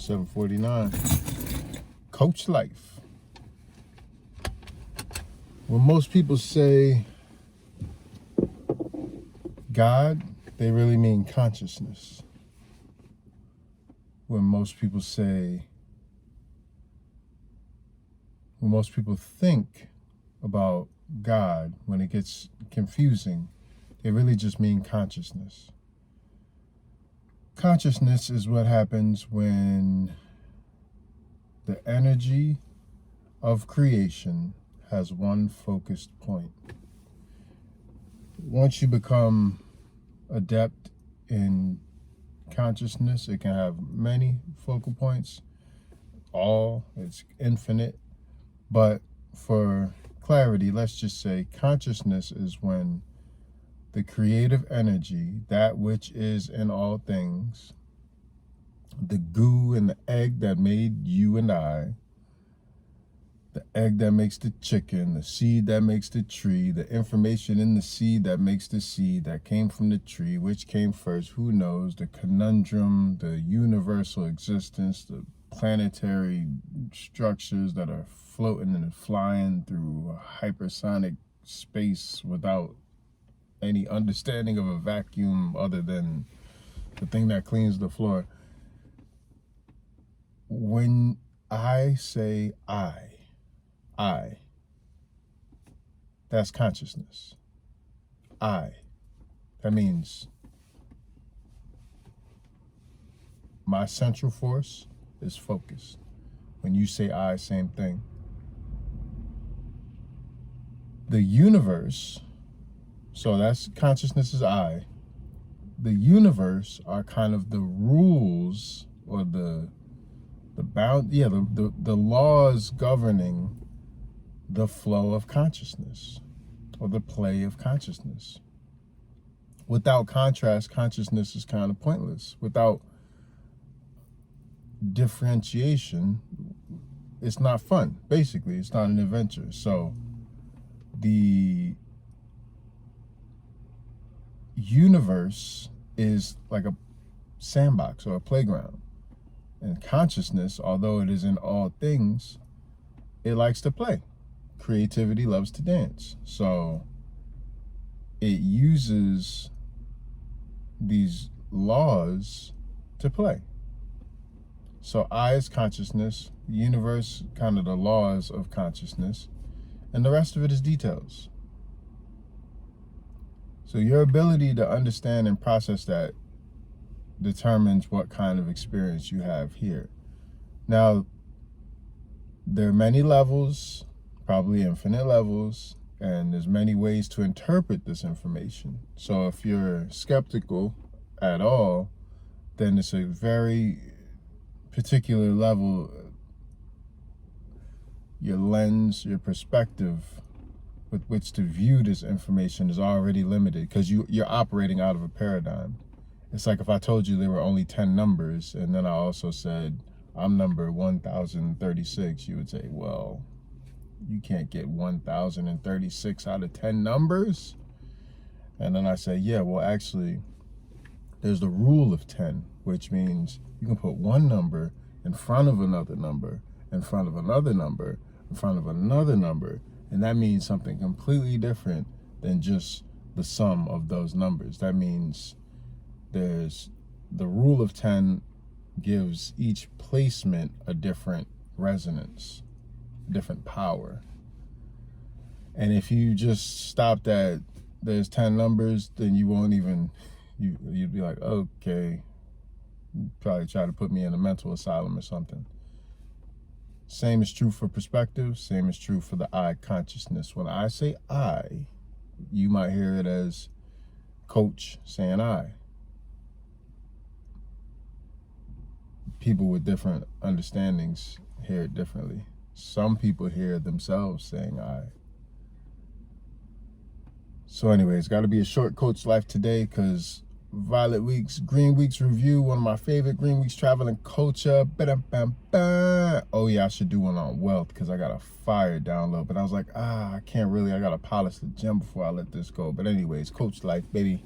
7:49. Coachlife. When most people say God, they really mean consciousness. When most people think about God, when it gets confusing, they really just mean consciousness. Consciousness is what happens when the energy of creation has one focused point. Once you become adept in consciousness, it can have many focal points. It's infinite. But for clarity, let's just say consciousness is when the creative energy, that which is in all things, the goo and the egg that made you and I, the egg that makes the chicken, the seed that makes the tree, the information in the seed that makes the seed that came from the tree, which came first, who knows, the conundrum, the universal existence, the planetary structures that are floating and flying through hypersonic space without any understanding of a vacuum other than the thing that cleans the floor. When I say I, that's consciousness. That means my central force is focused. When you say I, same thing. The universe, so that's consciousness is I. The universe are kind of the rules or the laws governing the flow of consciousness or the play of consciousness. Without contrast, consciousness is kind of pointless. Without differentiation, it's not fun. Basically, it's not an adventure. So the universe is like a sandbox or a playground. And consciousness, although it is in all things, it likes to play. Creativity loves to dance. So it uses these laws to play. So I is consciousness, the universe, kind of the laws of consciousness, and the rest of it is details. So your ability to understand and process that determines what kind of experience you have here. Now, there are many levels, probably infinite levels, and there's many ways to interpret this information. So if you're skeptical at all, then it's a very particular level. Your lens, your perspective with which to view this information is already limited because you're operating out of a paradigm. It's like if I told you there were only 10 numbers and then I also said, I'm number 1036, you would say, well, you can't get 1036 out of 10 numbers. And then I say, yeah, well, actually, there's the rule of 10, which means you can put one number in front of another number, in front of another number, in front of another number. And that means something completely different than just the sum of those numbers. That means there's the rule of 10 gives each placement a different resonance, different power. And if you just stopped at there's 10 numbers, then you won't even, you'd be like, okay, you'd probably try to put me in a mental asylum or something. Same is true for perspective, same is true for the I consciousness. When I say I, you might hear it as Coach saying I. People with different understandings hear it differently. Some people hear themselves saying I. So anyway, it's got to be a short Coach Life today because Violet Weeks, Green Weeks review, one of my favorite Green Weeks traveling culture. Oh yeah, I should do one on wealth because I got a fire download. But I was like, I can't really, I got to polish the gym before I let this go. But anyways, Coach Life, baby.